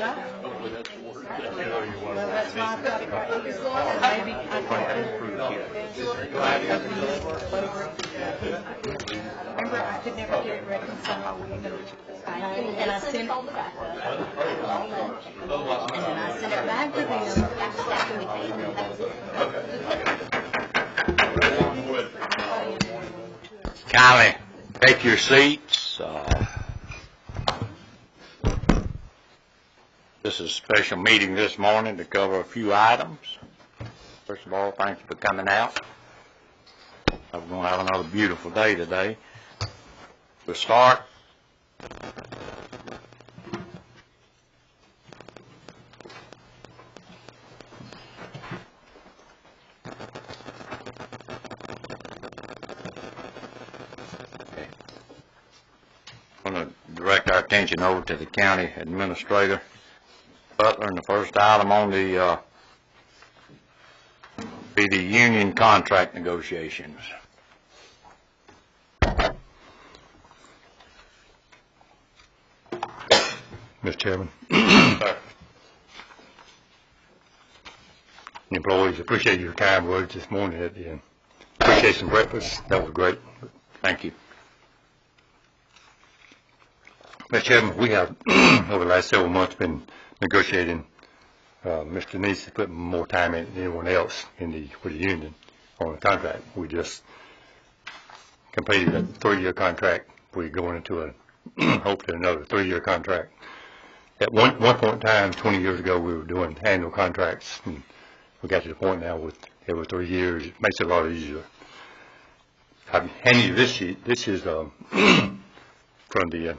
Hopefully that's the word. Well, that's why I've got it right here. Maybe I can remember I could never get it reconciled. And I sent it, and then I sent it back to them. Kindly take your seats. This is a special meeting this morning to cover a few items. First of all, thank you for coming out. We're going to have another beautiful day today. We'll start. I'm going to direct our attention over to the county administrator, Butler, and the first item on the be the union contract negotiations. Mr. Chairman. Employees, appreciate your kind words this morning at the end. Appreciate some breakfast. That was great. Thank you. Mr. Chairman, we have over the last several months been negotiating. Mr. Neese has put more time in than anyone else with the union on the contract. We just completed a 3-year contract. We're going into hopefully another 3-year contract. At one point in time, 20 years ago, we were doing annual contracts, and we got to the point now with every 3 years. It makes it a lot easier. I've handed you this sheet. This is from the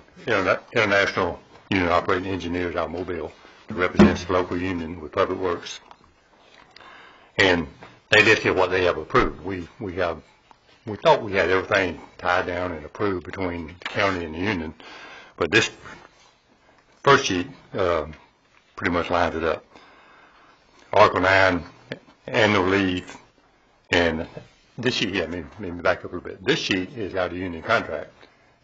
International Union Operating Engineers out of Mobile, that represents the local union with Public Works. And they listed what they have approved. We thought we had everything tied down and approved between the county and the union, but this first sheet pretty much lines it up. Article 9, annual leave, and this sheet, let me back up a little bit. This sheet is out of the union contract,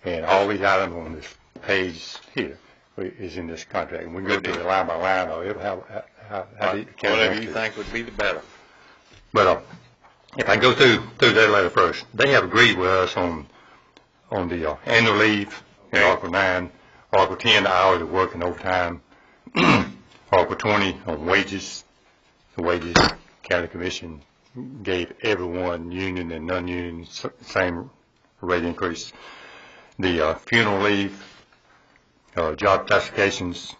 and all these items on this page here is in this contract. And we can go to it line by line, or whatever you think would be the better. But if I go through their letter first, they have agreed with us on the annual leave, in Article 9, Article 10, the hours of work and overtime, Article 20 on wages. The wages, County Commission gave everyone, union and non-union, same rate increase. The funeral leave, job classifications,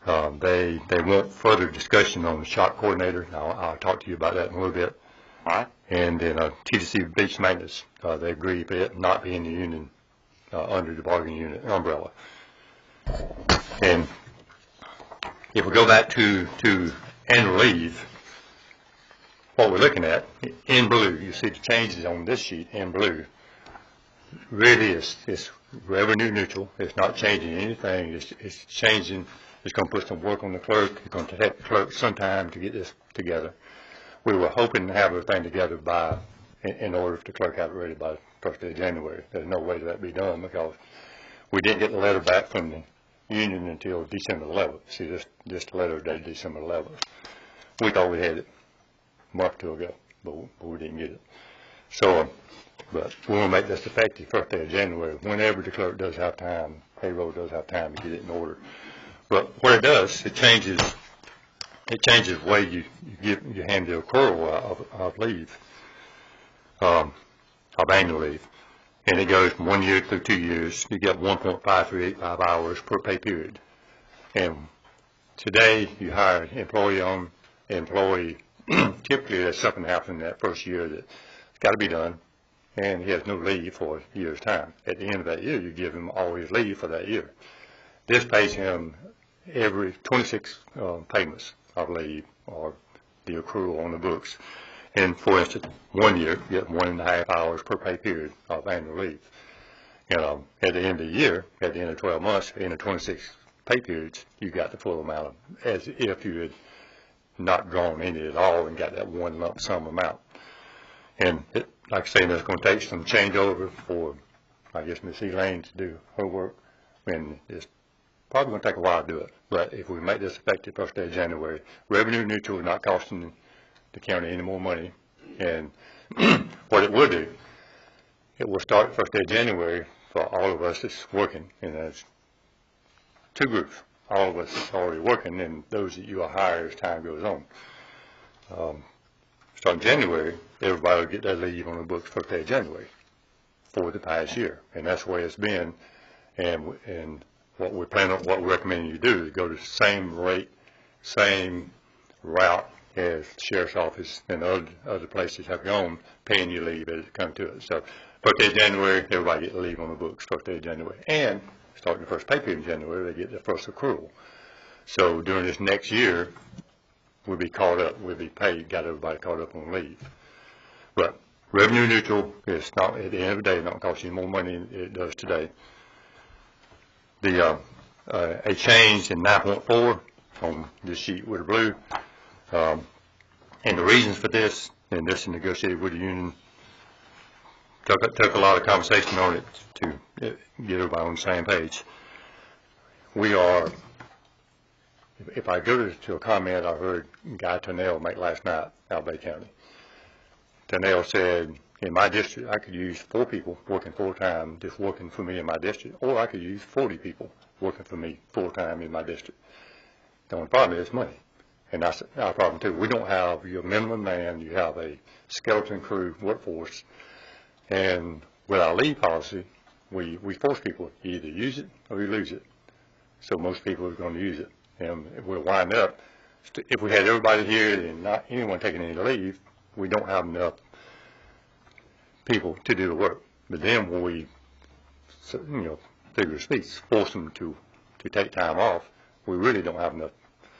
they want further discussion on the shop coordinator. I'll talk to you about that in a little bit. All right. And then TDC beach maintenance, they agree for it not being the union under the bargaining unit umbrella. And if we go back to annual leave, what we're looking at in blue, you see the changes on this sheet in blue, really is revenue neutral. It's not changing anything. It's changing. It's going to put some work on the clerk. It's going to take the clerk some time to get this together. We were hoping to have everything together in order for the clerk to have it ready by the first day of January. There's no way that be done because we didn't get the letter back from the union until December 11th. See, this letter dated December 11th. We thought we had it a month or two ago, but we didn't get it. So, but we want to make this effective first day of January. Whenever the clerk does have time, payroll does have time to get it in order. But what it does, it changes the way you hand the accrual of leave, of annual leave. And it goes from 1 year through 2 years. You get 1.5385 hours per pay period. And today you hire an employee. Typically there's something happens in that first year that's got to be done, and he has no leave for a year's time. At the end of that year, you give him all his leave for that year. This pays him every 26 payments of leave or the accrual on the books. And for instance, 1 year, you get 1.5 hours per pay period of annual leave. At the end of the year, at the end of 12 months, at the end of 26 pay periods, you got the full amount as if you had not drawn any at all and got that one lump sum amount. And like I say, it's going to take some changeover for, I guess, Ms. Elaine to do her work. And it's probably going to take a while to do it, but if we make this effective first day of January, revenue neutral, not costing the county any more money. And what it will do, it will start first day of January for all of us that's working, and there's two groups. All of us that's already working, and those that you will hire as time goes on. Starting January, everybody will get their leave on the books first day of January for the past year, and that's the way it's been. And what we plan on, what we recommend you do is go to the same rate, same route as the sheriff's office and other places have gone, paying you leave as it comes to it. So first day of January, everybody get the leave on the books first day of January, and starting the first pay period in January, they get their first accrual. So during this next year, we'll be caught up, we'll be paid, got everybody caught up on leave. But revenue neutral is not, at the end of the day, it's not cost you more money than it does today. A change in 9.4 on this sheet with the blue, and the reasons for this, and this is negotiated with the union, took a lot of conversation on it to get everybody on the same page. We are, if I go to a comment I heard Guy Turnell make last night out of Bay County. Turnell said, in my district, I could use 4 people working full-time just working for me in my district, or I could use 40 people working for me full-time in my district. The only problem is money, and that's our problem too. We don't have your minimum man, you have a skeleton crew workforce, and with our leave policy, we force people to either use it or we lose it. So most people are going to use it, and we'll wind up, if we had everybody here and not anyone taking any leave, we don't have enough people to do the work. But then when we, figure of speech, force them to take time off, we really don't have enough.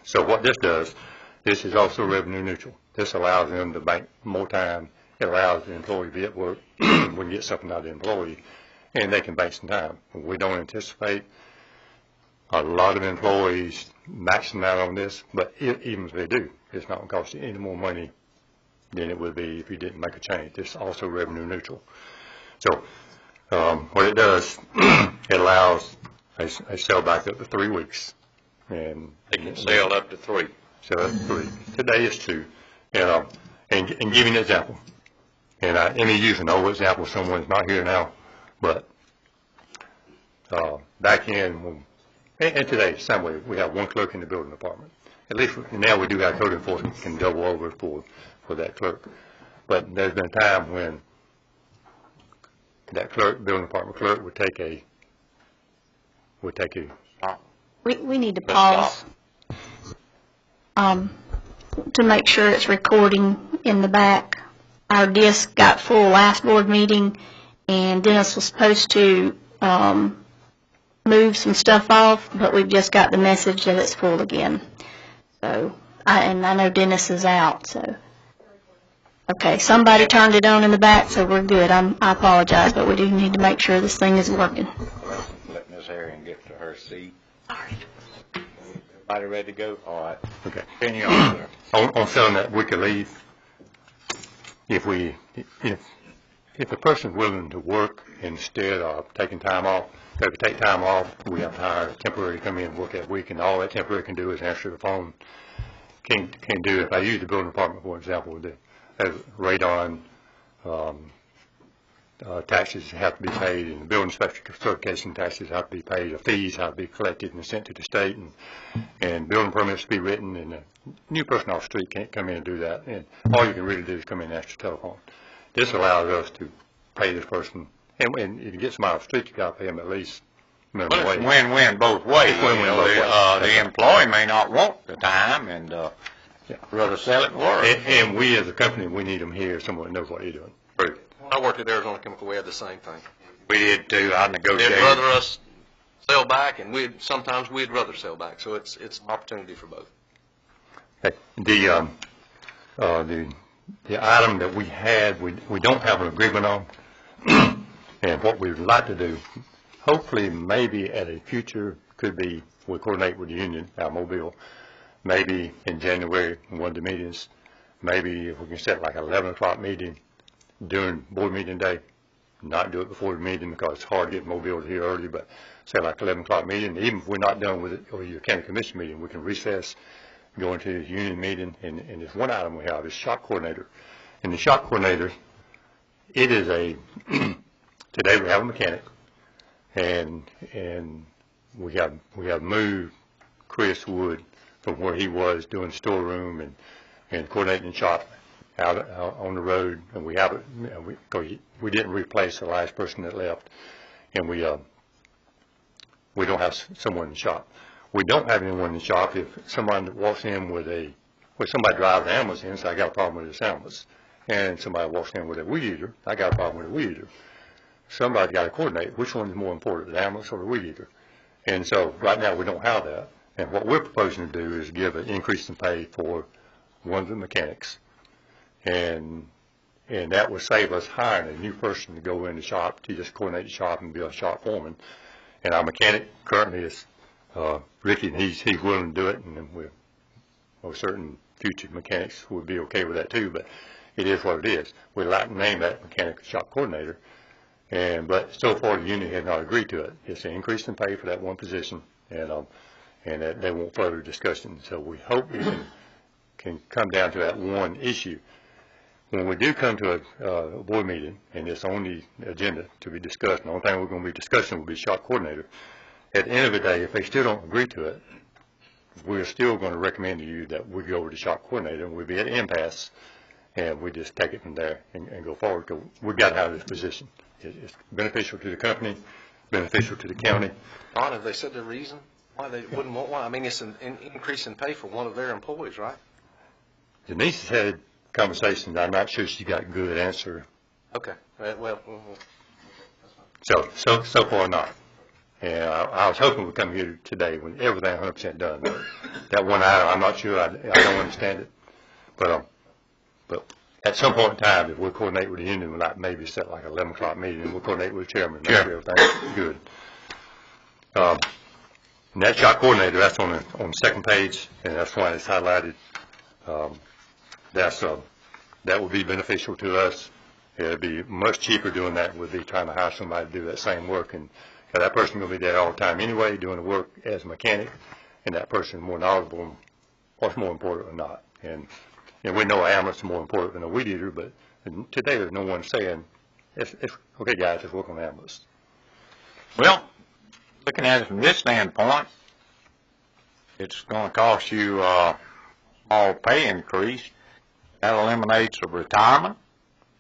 So what this does, this is also revenue neutral. This allows them to bank more time. It allows the employee to be at work. We can get something out of the employee, and they can bank some time. We don't anticipate a lot of employees maxing out on this, but even if they do, it's not going to cost you any more money than it would be if you didn't make a change. It's also revenue neutral. So what it does, it allows a sell back up to 3 weeks. And They can sell up to 3. Sell up to 3. Today is 2. And give you an example. And let me use an old example. Someone's not here now, but back in, and today, same way, we have 1 clerk in the building department. At least now we do have code enforcement can double over for that clerk. But there's been a time when that clerk, building department clerk, would take a We need to pause to make sure it's recording in the back. Our disc got full last board meeting, and Dennis was supposed to move some stuff off, but we've just got the message that it's full again. So, I know Dennis is out, so. Okay, somebody turned it on in the back, so we're good. I apologize, but we do need to make sure this thing is working. Let Ms. Herring get to her seat. All right. Everybody ready to go? All right. Okay. Continue on, sir. On selling that week of leave, if a person's willing to work instead of taking time off, if we take time off, we have to hire temporary to come in and work that week, and all that temporary can do is answer the phone. Can do, if I use the building department, for example, with the radon, taxes have to be paid, and the building inspector certification taxes have to be paid, the fees have to be collected and sent to the state, and building permits to be written, and a new person off the street can't come in and do that, and all you can really do is come in and answer the telephone. This allows us to pay this person, and if you get somebody off the street, you got to pay them at least minimum But wage. it's win-win both ways. It's win-win both ways. The employee may not want the time and rather sell it and work. And we as a company, we need them here, someone that knows what they're doing. When I worked at Arizona Chemical, we had the same thing. We did too. I They'd negotiated. rather us sell back, and sometimes we'd rather sell back. So it's an opportunity for both. Okay. The item that we had, we don't have an agreement on, and what we would like to do, hopefully maybe at a future, could be, we'll coordinate with the union, our Mobile, maybe in January, in one of the meetings, maybe if we can set like an 11 o'clock meeting during board meeting day, not do it before the meeting because it's hard to get Mobile here early, but say like 11 o'clock meeting. Even if we're not done with it, or your county commission meeting, we can recess, go into the union meeting, and there's one item we have is shop coordinator. And the shop coordinator, it is a, today we have a mechanic, and we have moved Chris Wood from where he was doing storeroom and coordinating the shop out on the road, and we have it, we didn't replace the last person that left, and we don't have someone in the shop. We don't have anyone in the shop if someone walks in with somebody drives an ambulance in, so I got a problem with this ambulance, and somebody walks in with a weed eater, I got a problem with a weed eater. Somebody's got to coordinate which one is more important, the ambulance or the weed eater. And so right now we don't have that. And what we're proposing to do is give an increase in pay for one of the mechanics. And that would save us hiring a new person to go in the shop to just coordinate the shop and be a shop foreman. And our mechanic currently is Ricky, and he's willing to do it, and then we're certain future mechanics would be okay with that too, but it is what it is. We'd like to name that mechanic shop coordinator, but so far the union has not agreed to it. It's an increase in pay for that one position, and that they want further discussion. So we hope we can come down to that one issue. When we do come to a board meeting, and it's on the agenda to be discussed, the only thing we're going to be discussing will be shop coordinator. At the end of the day, if they still don't agree to it, we're still going to recommend to you that we go over to shop coordinator, and we'll be at an impasse, and we just take it from there and go forward. Because we've got out of this position. It's beneficial to the company, beneficial to the county. Don, have they said the reason why they wouldn't want one? I mean, it's an increase in pay for one of their employees, right? Denise has had conversations. I'm not sure she got a good answer. Okay. Well. So far not. And I was hoping we'd come here today when everything 100% done. That one item, I'm not sure. I don't understand it. But at some point in time, if we'll coordinate with the union, we'll maybe set like an 11 o'clock meeting, and we'll coordinate with the chairman and make sure everything's good. And that shop coordinator, that's on the second page, and that's why it's highlighted. That would be beneficial to us. It would be much cheaper doing that than would be trying to hire somebody to do that same work. And that person will be there all the time anyway, doing the work as a mechanic, and that person is more knowledgeable on what's more important or not. And we know an ambulance is more important than a weed eater, but today there's no one saying, okay, guys, let's work on the ambulance. Well, looking at it from this standpoint, it's going to cost you a small pay increase. That eliminates a retirement.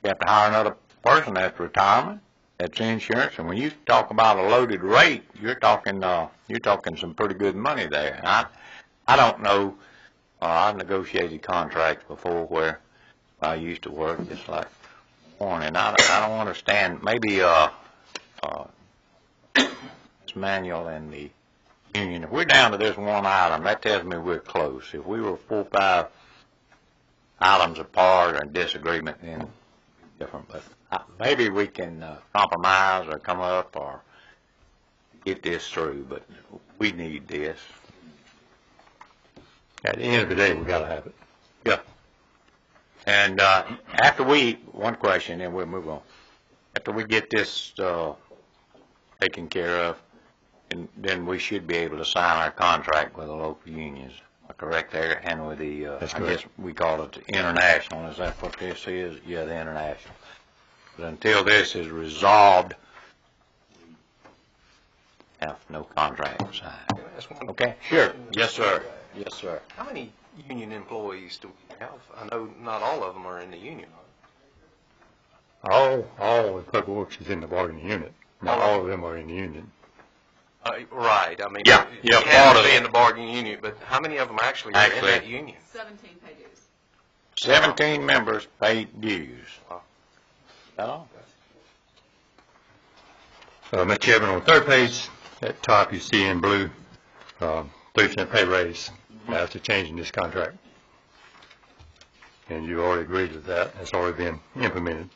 You have to hire another person after retirement. That's insurance. And when you talk about a loaded rate, you're talking some pretty good money there. And I don't know. I've negotiated contracts before where I used to work, just like Warren. I don't understand. Maybe this manual and the union. If we're down to this one item, that tells me we're close. If we were 4 or 5 items apart or in disagreement, then different. But maybe we can compromise or come up or get this through. But we need this. At the end of the day, we got to have it. Yeah. And one question, and we'll move on. After we get this taken care of, and then we should be able to sign our contract with the local unions. Correct there, and with the I guess we call it the international. Is that what this is? Yeah, the international. But until this is resolved, we have no contract signed. Okay. Sure. Yes, sir. Yes, sir. How many union employees do we have? I know not all of them are in the union. All the public works is in the bargaining unit. Not all of them are in the union. Right. I mean, yeah, you have to be in the bargaining unit, but how many of them actually are in that union? 17 pay dues. 17 members pay dues. Wow. Mr. Chairman, on the third page, at the top you see in blue, 3% pay raise. That's a change in this contract. And you already agreed with that. It's already been implemented.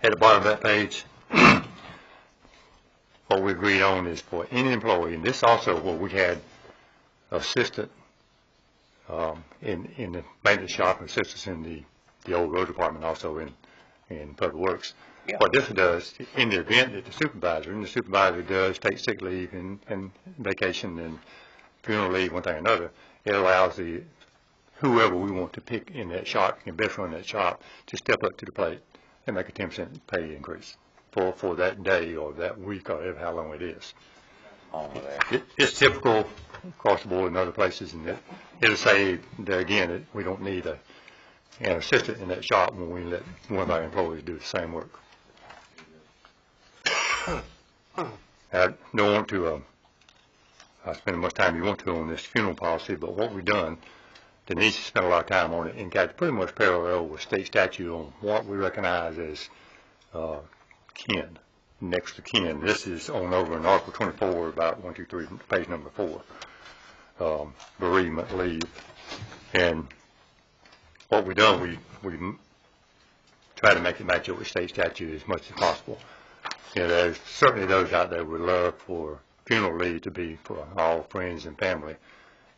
At the bottom of that page, what we agreed on is for any employee, and this also where we had assistant in the maintenance shop and assistants in the old road department, also in public works. what this does, in the event that the supervisor does take sick leave and vacation and funeral leave, one thing or another, it allows whoever we want to pick in that shop, can best run that shop, to step up to the plate and make a 10% pay increase for that day or that week or how long it is. It's typical across the board in other places, and it'll say there again that we don't need an assistant in that shop when we let one of our employees do the same work. I don't want to spend as much time you want to on this funeral policy, but what we've done, Denise has spent a lot of time on it and got pretty much parallel with state statute on what we recognize as kin, next of kin. This is on over in Article 24, about 1, 2, 3, page number 4, bereavement leave. And what we've done, we try to make it match up with state statute as much as possible. You know, there's certainly those out there would love for funeral leave to be for all friends and family,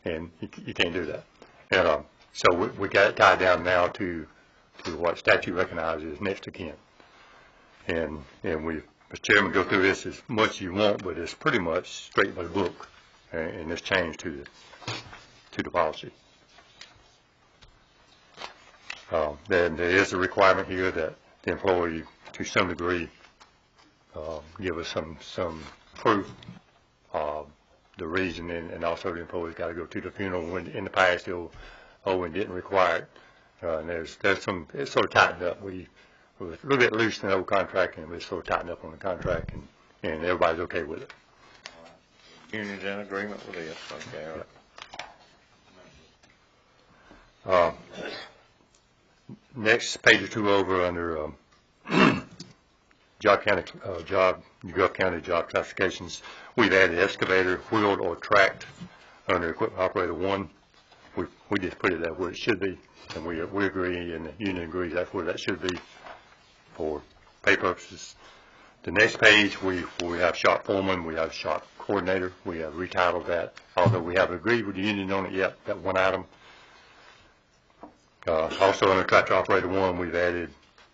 and you can't do that. And so we got it tied down now to what statute recognizes next of kin. And we, Mr. Chairman, go through this as much as you want, but it's pretty much straight by the book, and this change to the policy. Then there is a requirement here that the employee, to some degree, give us some proof of the reason, and also the employee's got to go to the funeral when in the past and didn't require it. And there's some, it's sort of tightened up. We were a little bit loose in the old contract, and we sort of tightened up on the contract, and everybody's okay with it. Union's in agreement with this, okay. Yeah. Next, page or two over under Gulf County job classifications, we've added excavator, wheeled or tracked under equipment operator 1. We just put it that where it should be, and we agree, and the union agrees that's where that should be for pay purposes. The next page, we have shop foreman, we have shop coordinator, we have retitled that, although we haven't agreed with the union on it yet, that one item. Also under tractor operator 1, we've added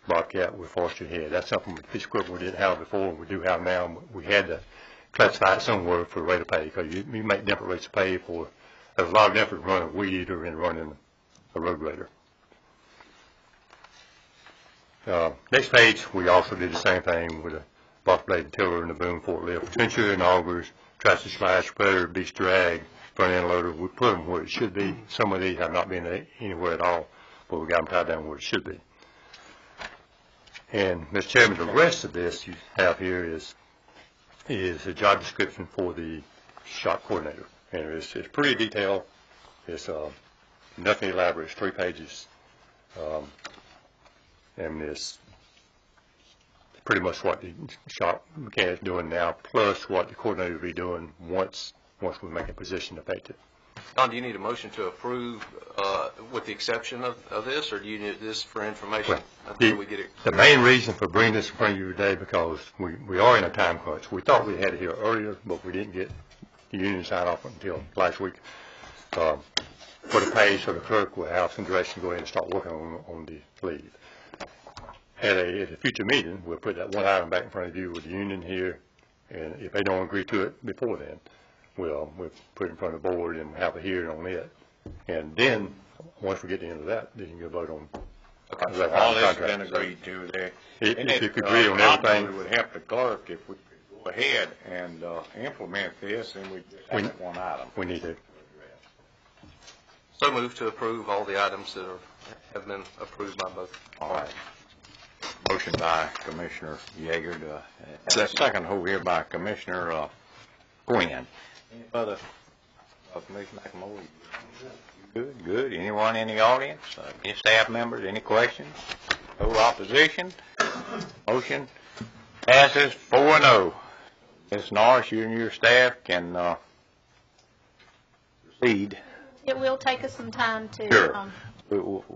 Bobcat with forestry head. That's something with piece of equipment we didn't have before, we do have now. We had to classify it somewhere for rate of pay, because you make different rates of pay for, there's a lot of difference running a weed eater and running a road grader. Next page, we also did the same thing with a box blade tiller and the boom forklift, trencher and augers, tractor slash spreader, beach drag, front end loader. We put them where it should be. Some of these have not been anywhere at all, but we got them tied down where it should be. And, Mr. Chairman, the rest of this you have here is a job description for the shop coordinator. And it's pretty detailed. It's nothing elaborate. It's 3 pages. And it's pretty much what the shop mechanic's doing now, plus what the coordinator will be doing once we make a position effective. Don, do you need a motion to approve with the exception of this, or do you need this for information until we get it? The main reason for bringing this in front of you today, because we are in a time crunch. We thought we had it here earlier, but we didn't get the union sign off until last week. For the pay, so the clerk will have some direction to go ahead and start working on the leave. At a future meeting, we'll put that one item back in front of you with the union here, and if they don't agree to it before then, we'll put it in front of the board and have a hearing on it. And then, once we get to the end of that, then you can vote on All this has been agreed to there. If you could agree on everything. It would help the clerk if we could go ahead and implement this, and we just have that one item. We need to. So move to approve all the items that have been approved by both. All right. Motion by Commissioner Yeager to second over here by Commissioner Quinn. Any further? Commissioner McLeod? Good. Anyone in the audience? Any staff members? Any questions? No opposition? Motion passes 4-0. Ms. Norris, you and your staff can proceed. It will take us some time to Sure.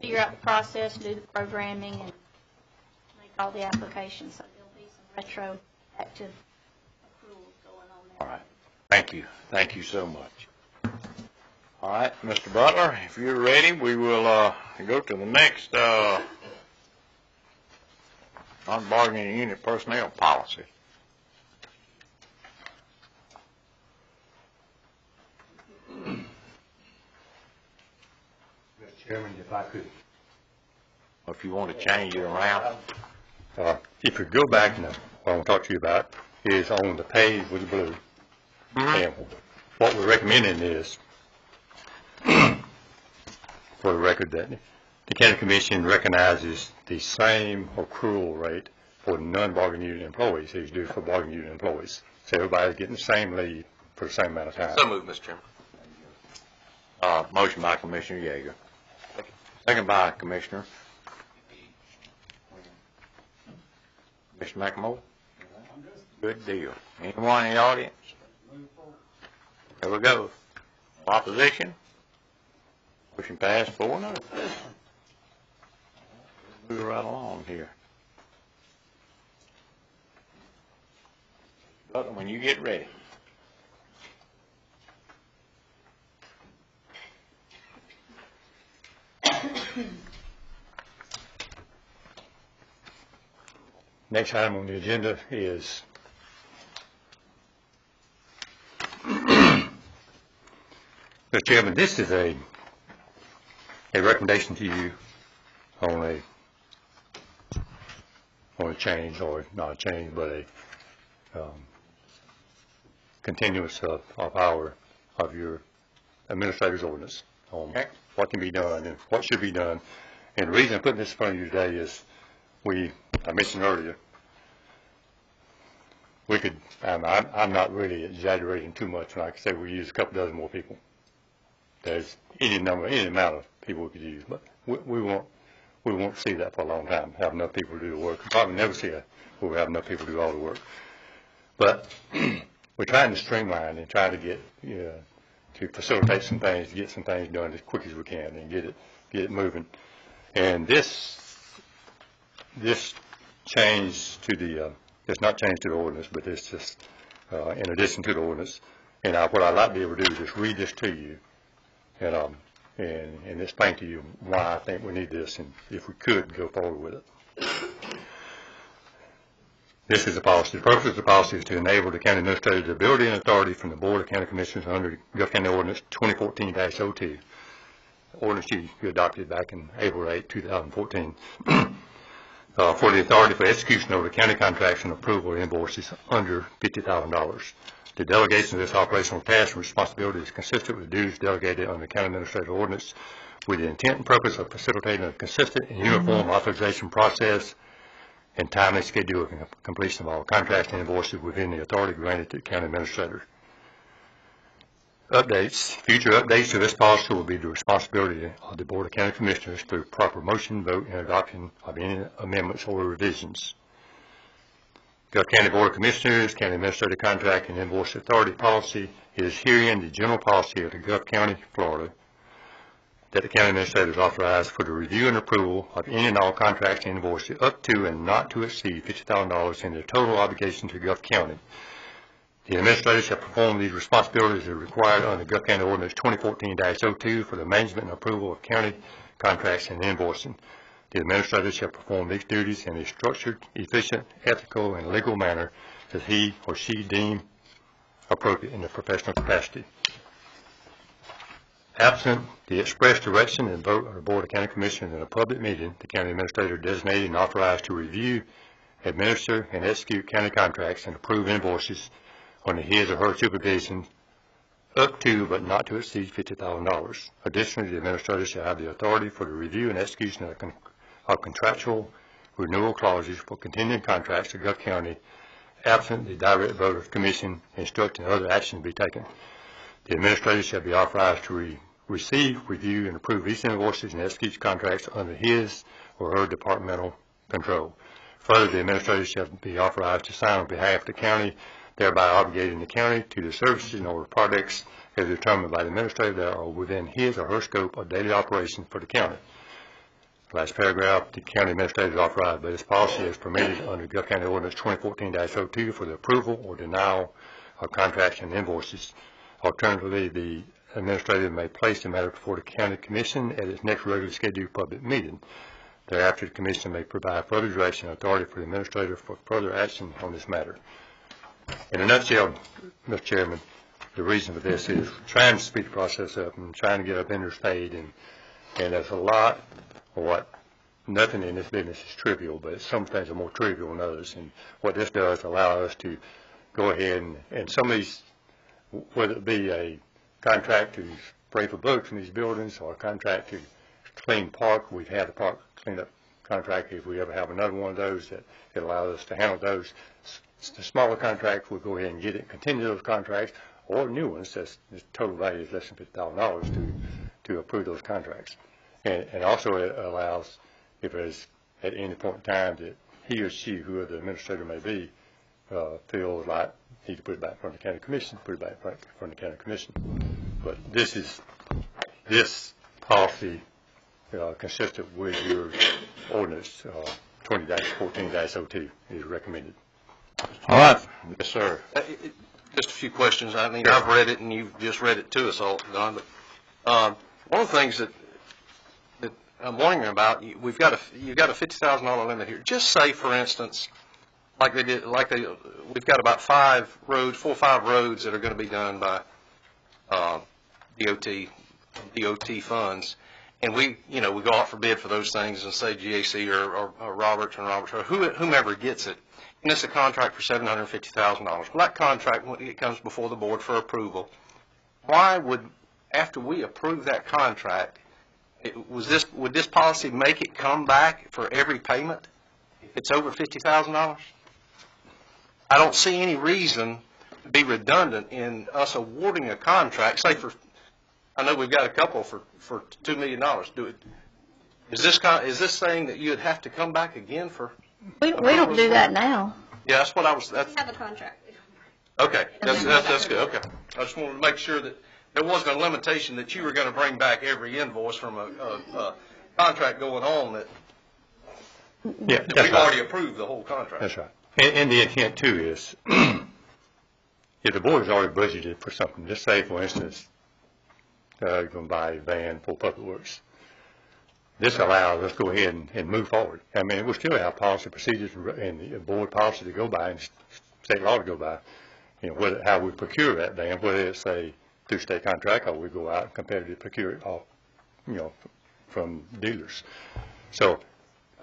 figure out the process, do the programming, and make all the applications. So there'll be some retroactive accruals going on there. All right. Thank you. Thank you so much. All right, Mr. Butler, if you're ready, we will go to the next non-bargaining unit personnel policy. Mr. Chairman, if I could. If you want to change it around. If you go back now, what I want to talk to you about is on the page with the blue. And what we're recommending is, for the record, that the county commission recognizes the same accrual rate for non-bargaining unit employees as you do for bargaining unit employees. So everybody's getting the same leave for the same amount of time. So moved, Mr. Chairman. Motion by Commissioner Yeager. Second by Commissioner McLemore. Good deal. Anyone in the audience? There we go. Opposition? Motion passed 4-0. Move right along here. Butler, when you get ready. Next item on the agenda is Mr. Chairman, this is a recommendation to you on a change, or not a change, but a continuance of your administrator's ordinance on what can be done and what should be done. And the reason I'm putting this in front of you today is I mentioned earlier, we could, I'm not really exaggerating too much when I say we use a couple dozen more people. There's any amount of people we could use, but we won't see that for a long time, have enough people to do the work. We'll probably never see it where we have enough people to do all the work. But we're trying to streamline and try to get, to facilitate some things, to get some things done as quick as we can and get it moving. And this change to the, it's not change to the ordinance, but it's just in addition to the ordinance. And what I'd like to be able to do is just read this to you and explain to you why I think we need this, and if we could go forward with it. This is the policy. The purpose of the policy is to enable the county administrator the ability and authority from the Board of County Commissioners under Gulf County Ordinance 2014-02. Ordinance you adopted back in April 8, 2014. For the authority for execution over county contracts and approval of invoices under $50,000. The delegation of this operational task and responsibility is consistent with the duties delegated under the county administrative ordinance, with the intent and purpose of facilitating a consistent and uniform authorization process and timely schedule of completion of all contracts and invoices within the authority granted to the county administrator. Future updates to this policy will be the responsibility of the Board of County Commissioners through proper motion, vote, and adoption of any amendments or revisions. Gulf County Board of Commissioners, County Administrative Contract and Invoice Authority Policy is herein the general policy of the Gulf County, Florida, that the county administrator is authorized for the review and approval of any and all contracts and invoices up to and not to exceed $50,000 in their total obligation to Gulf County. The administrator shall perform these responsibilities as required under Gulf County Ordinance 2014-02 for the management and approval of county contracts and invoicing. The administrator shall perform these duties in a structured, efficient, ethical, and legal manner as he or she deem appropriate in their professional capacity. Absent the express direction and vote of the Board of County Commissioners in a public meeting, the county administrator designated and authorized to review, administer, and execute county contracts and approve invoices under his or her supervision up to but not to exceed $50,000. Additionally, the administrator shall have the authority for the review and execution of contractual renewal clauses for continuing contracts to Gulf County, absent the direct vote of the commission, instructing other action to be taken. The administrator shall be authorized to receive, review, and approve these invoices and execute contracts under his or her departmental control. Further, the administrator shall be authorized to sign on behalf of the county, thereby obligating the county to the services or projects as determined by the administrator that are within his or her scope of daily operation for the county. Last paragraph, the county administrator is authorized by this policy as permitted under Gulf County Ordinance 2014-02 for the approval or denial of contracts and invoices. Alternatively, the administrator may place the matter before the county commission at its next regularly scheduled public meeting. Thereafter, the commission may provide further direction and authority for the administrator for further action on this matter. In a nutshell, Mr. Chairman, the reason for this is trying to speed the process up and trying to get our vendors paid, and there's a lot of what, nothing in this business is trivial, but some things are more trivial than others, and what this does allow us to go ahead and some of these, whether it be a contract to spray for bugs in these buildings or a contract to clean park, we've had a park cleanup contract. If we ever have another one of those, that it allows us to handle those. The smaller contracts, we'll go ahead and get it, continue those contracts, or new ones, that's the total value is less than $50,000 to approve those contracts. And also it allows, if there's at any point in time that he or she, whoever the administrator may be, feels like he can put it back in front of the county commission, put it back in front of the county commission. But this policy consistent with your ordinance 20-14-02 is recommended. All right. Yes, sir. Just a few questions. I mean, I've read it, and you've just read it to us all, Don. But one of the things that I'm wondering about, you've got a $50,000 limit here. Just say, for instance, we've got about 4 or 5 roads that are going to be done by DOT funds, and we go out for bid for those things, and say GAC or Roberts or whomever gets it. And it's a contract for $750,000. Well, that contract, when it comes before the board for approval, why would, after we approve that contract, would this policy make it come back for every payment if it's over $50,000? I don't see any reason to be redundant in us awarding a contract. Say I know we've got a couple for $2 million. Is this saying that you'd have to come back again for? We don't do that now. Yeah, that's what I was. We have a contract. Okay, that's good. Okay, I just wanted to make sure that there wasn't a limitation that you were going to bring back every invoice from a contract going on that we've already approved the whole contract. That's right. And the intent too is, if the board has already budgeted for something, just say, for instance, you're going to buy a van for Public Works. This allows us to go ahead and move forward. I mean, we still have policy procedures and the board policy to go by and state law to go by. How we procure that van, whether it's through state contract or we go out and competitively procure it off, from dealers. So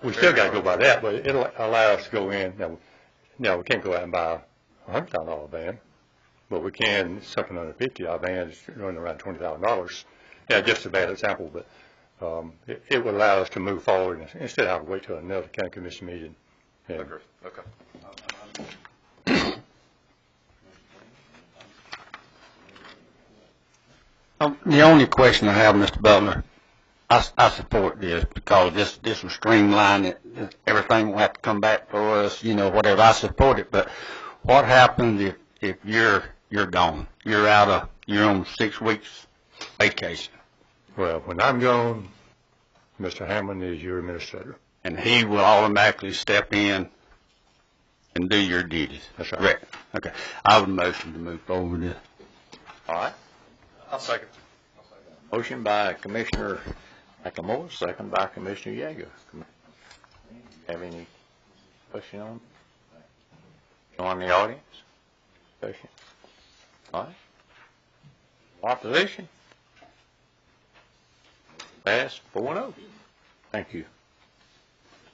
we still got to go by that, but it'll allow us to go in. Now we can't go out and buy a $100,000 van, but we can something under 50. Our van is running around $20,000. Yeah, just a bad example, but. It would allow us to move forward instead of having to wait till another county commission meeting. I agree. Okay. The only question I have, Mr. Butler, I support this because this will streamline it. Everything will have to come back for us, whatever. I support it, but what happens if you're gone? You're on 6 weeks vacation. Well, when I'm gone, Mr. Hammond is your administrator. And he will automatically step in and do your duties. That's right. Correct. Okay. I would motion to move forward with this. All right. I'll second. Motion by Commissioner McLemore, second by Commissioner Yeager. Have any question on it? On the audience? Question? All right. Opposition? Pass 4-0. Thank you.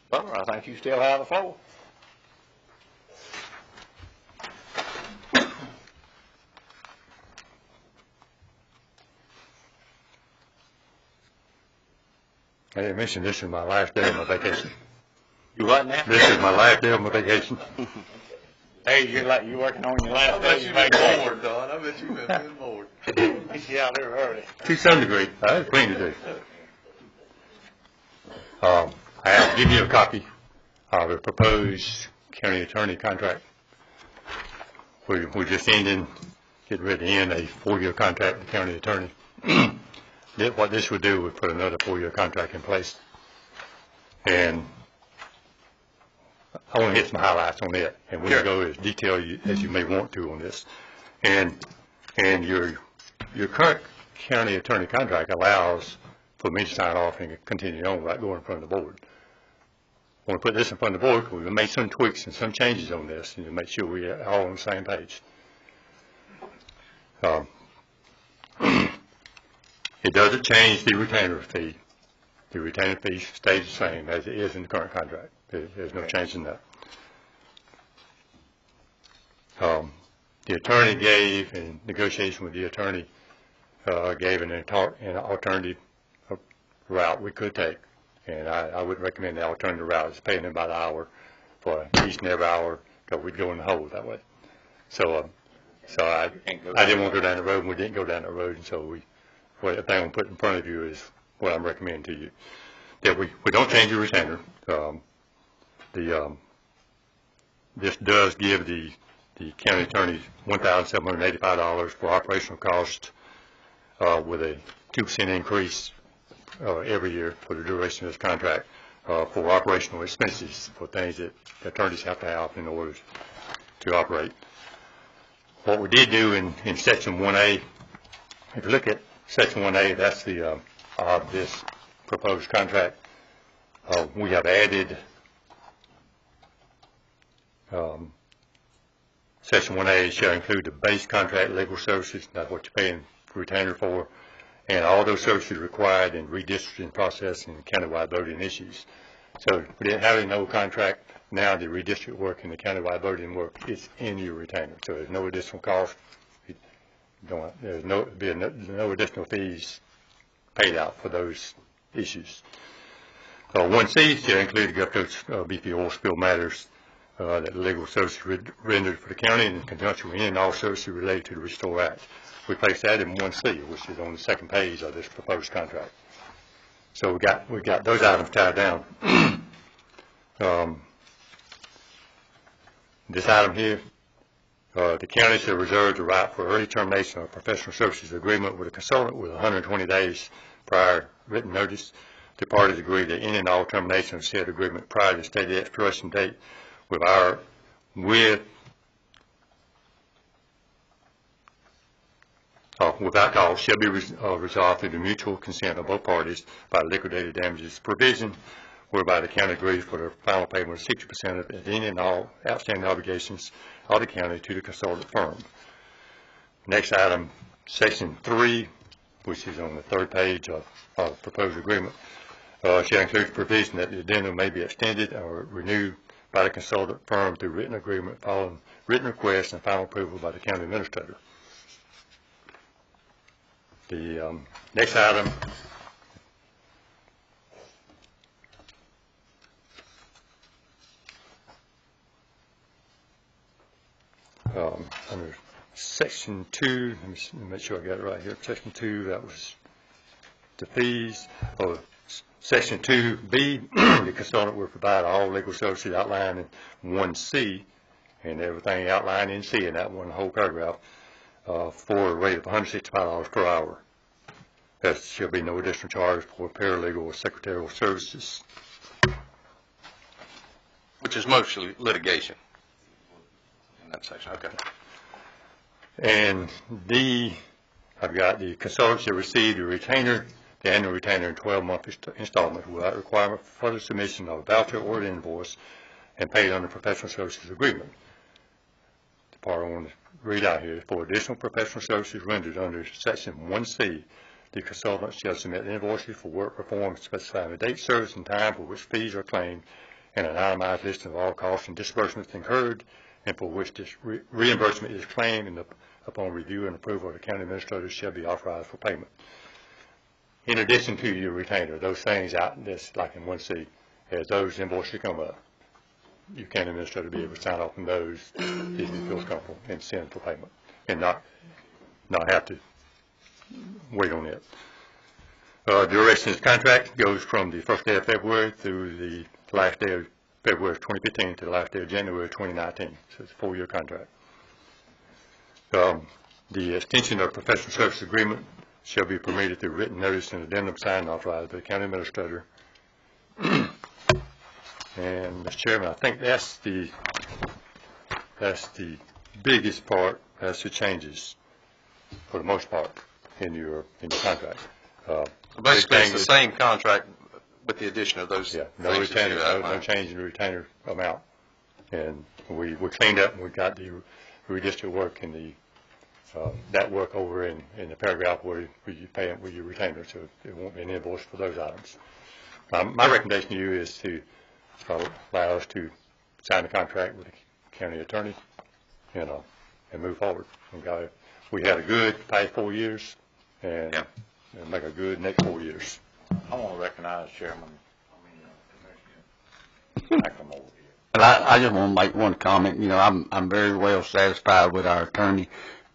Butler, I think you still have the floor. I didn't mention this is my last day of my vacation. You what now? This is my last day of my vacation. Hey, you're working on your last I bet day. you've been bored, Don. I bet you've been bored. Yeah, they're early. To some degree. I have plenty to do. I'll give you a copy of the proposed county attorney contract. We're just getting ready to end a 4-year contract with the county attorney. What this would do would put another 4-year contract in place. And I want to hit some highlights on it, and we'll go as detailed as you may want to on this. And your current county attorney contract allows for me to sign off and continue on without going in front of the board. want to put this in front of the board, because we've made some tweaks and some changes on this, and to make sure we're all on the same page. It doesn't change the retainer fee. The retainer fee stays the same as it is in the current contract. There's no change in that. The attorney gave, in negotiation with the attorney, gave an alternative route we could take. And I would recommend the alternative route is paying them by the hour for each and every hour, because we'd go in the hole that way. So I didn't want to go down the road, and we didn't go down the road, and so the thing I'm putting in front of you is what I'm recommending to you. That we don't change the retainer. This does give the county attorney $1,785 for operational costs, with a 2% increase every year for the duration of this contract, for operational expenses, for things that attorneys have to have in order to operate. What we did do in Section 1A, if you look at Section 1A, that's the of this proposed contract, we have added Section 1A shall include the base contract legal services, that's what you're paying retainer for, and all those services required in redistricting process and countywide voting issues. So we didn't have any no contract. Now the redistrict work and the countywide voting work is in your retainer. So there's no additional cost. There's no additional fees paid out for those issues. 1C shall include the Gulf Coast BP oil spill matters that legal services rendered for the county in conjunction with any and all services related to the Restore Act. We placed that in 1C, which is on the second page of this proposed contract. So we got those items tied down. This item here, the county shall reserve the right for early termination of a professional services agreement with a consultant with 120 days prior written notice. The parties agree that any and all termination of said agreement prior to the stated expiration date without cause shall be resolved through the mutual consent of both parties by liquidated damages provision, whereby the county agrees for the final payment of 60% of any and all outstanding obligations of the county to the consultant firm. Next item, Section 3, which is on the third page of the proposed agreement, shall include the provision that the addendum may be extended or renewed by the consultant firm through written agreement following written request and final approval by the county administrator. The next item under Section 2, let me make sure I got it right here. Section 2, that was the fees. Section 2B, the consultant will provide all legal services outlined in 1C and everything outlined in C in that one whole paragraph for a rate of $165 per hour. There shall be no additional charge for paralegal or secretarial services. Which is mostly litigation in that section. Okay. And D, I've got the consultant shall receive the retainer, the annual retainer in 12-month installments without requirement for further submission of a voucher or an invoice and paid under professional services agreement. The part I want to read out here is for additional professional services rendered under Section 1C, the consultant shall submit invoices for work performed specifying the date, service, and time for which fees are claimed and an itemized list of all costs and disbursements incurred and for which this reimbursement is claimed, and upon review and approval of the county administrator shall be authorized for payment. In addition to your retainer, those things out this like in 1C, as those invoices come up, your county administrator will be able to sign off on those if he feels comfortable and send for payment and not have to wait on it. The duration of this contract goes from the first day of February through the last day of February 2015 to the last day of January 2019. So it's a 4-year contract. The extension of professional service agreement shall be permitted through written notice and addendum signed and authorized by the county administrator. And Mr. Chairman, I think that's the biggest part. That's the changes for the most part in your contract. Basically, it's the same contract with the addition of those Yeah, things no that retainer, you no outlined. change in the retainer amount. And we cleaned up, and we got the redistrict work in the, that work over in the paragraph where you pay it with your retainer, so it won't be an invoice for those items. My recommendation to you is to allow us to sign the contract with the county attorney and move forward. We had a good past 4 years, and make a good next 4 years. I want to recognize Chairman, Commissioner Macklem over here. But I just want to make one comment. You know, I'm very well satisfied with our attorney.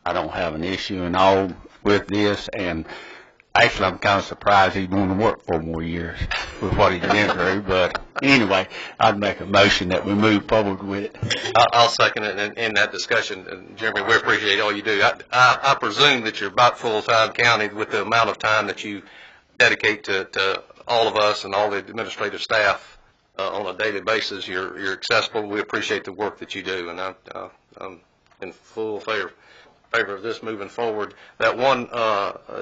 I don't have an issue at all with this, and actually I'm kind of surprised he's going to work 4 more years with what he's been through. But anyway, I'd make a motion that we move forward with it. I'll second it in that discussion. And Jeremy, we appreciate all you do. I presume that you're about full-time county with the amount of time that you dedicate to all of us and all the administrative staff on a daily basis. You're accessible. We appreciate the work that you do, and I'm in full favor of this moving forward. That one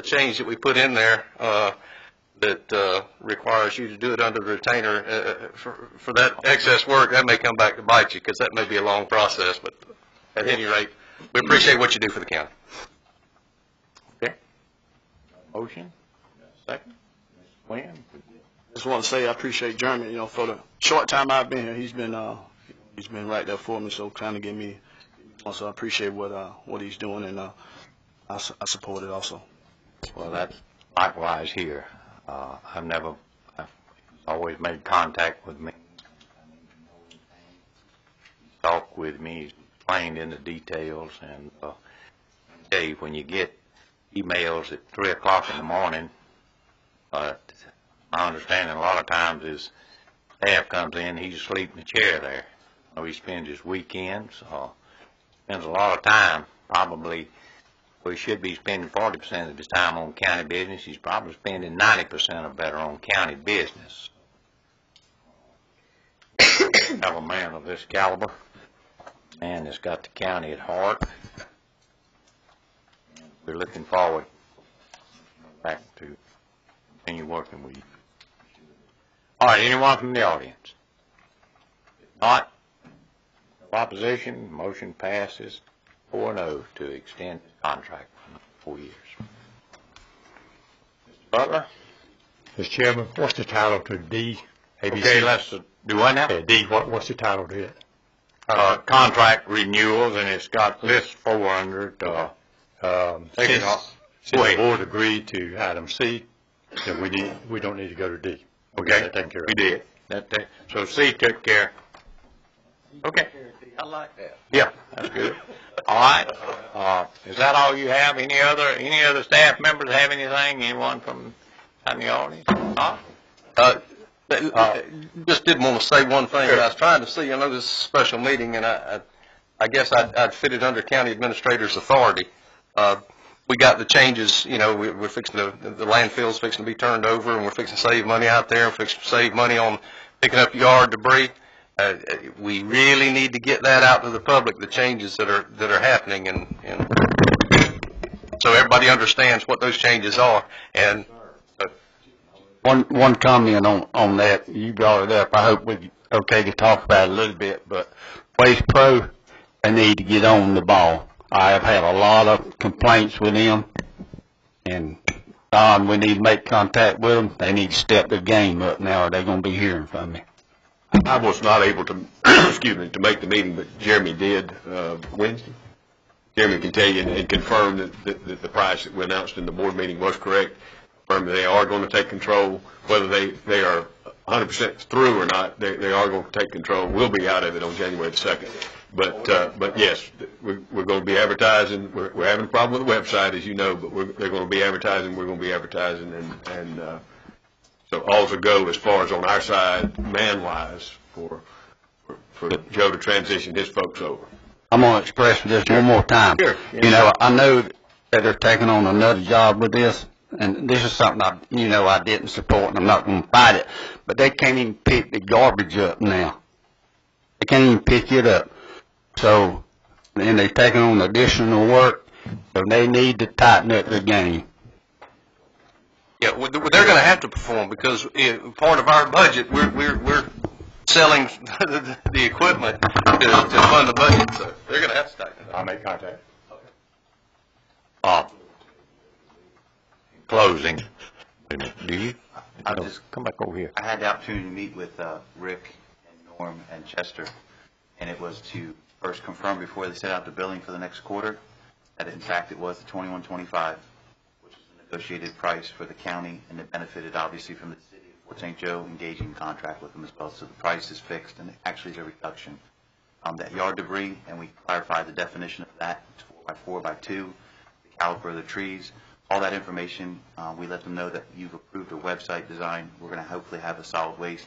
change that we put in there that requires you to do it under the retainer for that excess work, that may come back to bite you, because that may be a long process. But at any rate, we appreciate what you do for the county. Okay. Motion? Second? Mr. Quinn? Just want to say I appreciate Jeremy, you know, for the short time I've been here. He's been right there for me, so kind of give me, so I appreciate what he's doing, and I support it also. Well, that's likewise here. I've always made contact with me. He's talked with me, he's explained in the details, and tell you, when you get emails at 3 o'clock in the morning, my understanding a lot of times is staff comes in, he's asleep in the chair there. You know, he spends his weekends, spends a lot of time, probably. Well, he should be spending 40% of his time on county business. He's probably spending 90% or better on county business. Have a man of this caliber, man that's got the county at heart. We're looking forward back to continue working with you. All right, anyone from the audience? If not, no opposition, motion passes 4-0 to extend the contract for 4 years. Mr. Butler? Mr. Chairman, what's the title to D? ABC? Okay, let's do what now? Yeah, D, what's the title to it? Contract renewals, and it's got list 400. Take it off. Since Wait. the board agreed to item C, then we don't need to go to D. Okay, That taken care of. we did. So C took care. Okay. I like that. Yeah, that's good. All right. Is that all you have? Any other staff members have anything? Anyone from the audience? Just did want to say one thing. I was trying to see, I know this is a special meeting, and I guess I'd fit it under county administrator's authority. We got the changes, you know, we're fixing the landfill's fixing to be turned over, and we're fixing to save money out there, and fixing to save money on picking up yard debris. We really need to get that out to the public, the changes that are happening, and so everybody understands what those changes are. And One comment on that, you brought it up. I hope we okay to talk about it a little bit, but Waste Pro, they need to get on the ball. I have had a lot of complaints with them, and Don, we need to make contact with them. They need to step their game up now, or they're going to be hearing from me. I was not able to, to make the meeting, but Jeremy did Wednesday. Jeremy can tell you and confirm that the price that we announced in the board meeting was correct. Confirm that they are going to take control, whether they are 100% through or not. They are going to take control. We'll be out of it on January the 2nd. But yes, we're going to be advertising. We're having a problem with the website, as you know, but they're going to be advertising. We're going to be advertising, and so all's a go as far as on our side, man-wise, for Joe to transition his folks over. I'm going to express this one more time. Sure. You know, I know that they're taking on another job with this, and this is something I didn't support, and I'm not going to fight it, but they can't even pick the garbage up now. They can't even pick it up. So, and they're taking on additional work, so they need to tighten up the game. Yeah, well, they're going to have to perform because part of our budget, we're selling the equipment to fund the budget, so they're going to have to start. I'll make contact. Closing, do you? I'll just Come back over here. I had the opportunity to meet with Rick and Norm and Chester, and it was to first confirm before they set out the billing for the next quarter that in fact it was the 2125, which is the negotiated price for the county, and it benefited obviously from the city of Fort St. Joe engaging in contract with them as well. So the price is fixed, and actually is a reduction. That yard debris, and we clarified the definition of that, it's 4x4x2, the caliper of the trees. All that information, we let them know that you've approved a website design. We're going to hopefully have a solid waste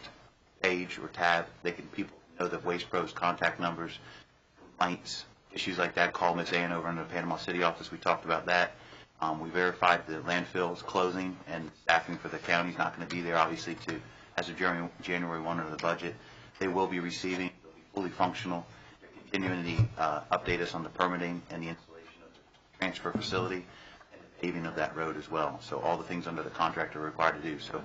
page or tab. People know the Waste Pros contact numbers, complaints, issues like that. Call Miss Ann over in the Panama City office. We talked about that. We verified the landfill is closing, and staffing for the county is not going to be there, obviously, as of January 1 under the budget. They will be receiving, they'll be fully functional. They're continuing to update us on the permitting and the installation of the transfer facility, paving of that road as well. So all the things under the contract are required to do. So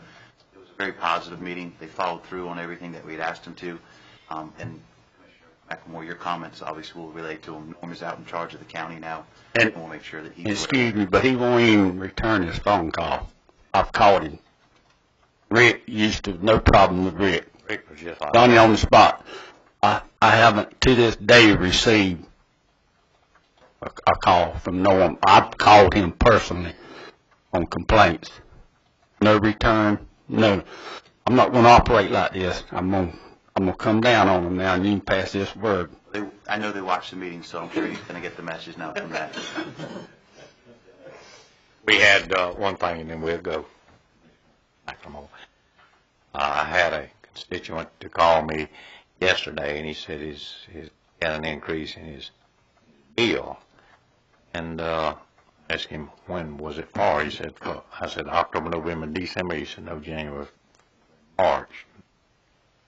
it was a very positive meeting. They followed through on everything that we had asked them to. And Commissioner McLemore, your comments obviously will relate to him. Norm is out in charge of the county now. And we'll make sure that he's... excuse me, but he won't even return his phone call. I've called him. Rick used to, no problem with Rick. Rick was just like Donnie on the spot. I haven't to this day received a call from Norm. I've called him personally on complaints. No return, no. I'm not going to operate like this. I'm going to come down on him now, and you can pass this word. I know they watch the meeting, so I'm sure he's going to get the message now from that. We had one thing, and then we'll go. I had a constituent to call me yesterday, and he said he's got an increase in his bill. And asked him, when was it for? He said, I said, October, November, December. He said, no, January, March.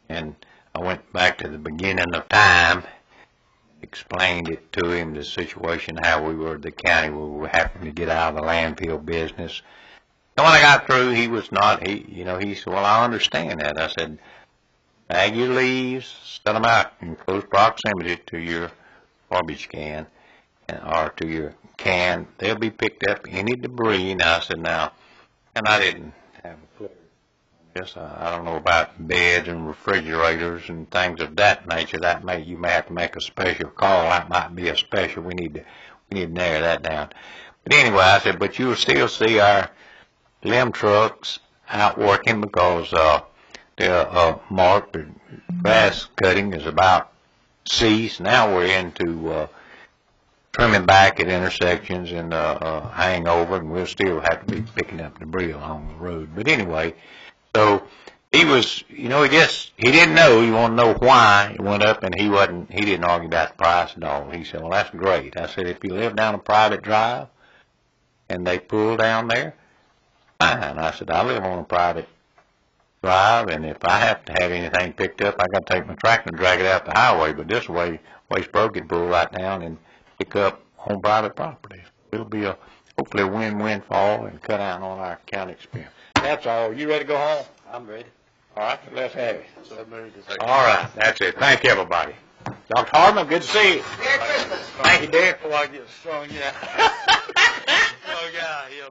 And I went back to the beginning of time, explained it to him, the situation, how we were at the county, we were having to get out of the landfill business. And when I got through, he was not, he said, well, I understand that. I said, bag your leaves, set them out in close proximity to your garbage can, or to your can. They'll be picked up, any debris. And I said, now, and I didn't have a clue. Yes, I don't know about beds and refrigerators and things of that nature. You may have to make a special call. That might be a special. We need to narrow that down. But anyway, I said, but you'll still see our limb trucks out working because they're marked. The grass cutting is about ceased. Now we're into trimming back at intersections and hangover, and we'll still have to be picking up debris along the road. But anyway, so he was, he didn't know. He wanted to know why it went up, and he didn't argue about the price at all. He said, well, that's great. I said, if you live down a private drive and they pull down there, fine. I said, I live on a private drive, and if I have to have anything picked up, I got to take my tractor and drag it out the highway. But this way, Waste Pro can pull right down and pick up on private property. It'll be hopefully a win-win for all and cut out on our county expense. That's all. You ready to go home? I'm ready. All right, let's have it. All right, that's it. Thank you, everybody. Dr. Hardman, good to see you. Merry Christmas. Thank you, Derek, for what you strong, yeah. Oh, yeah,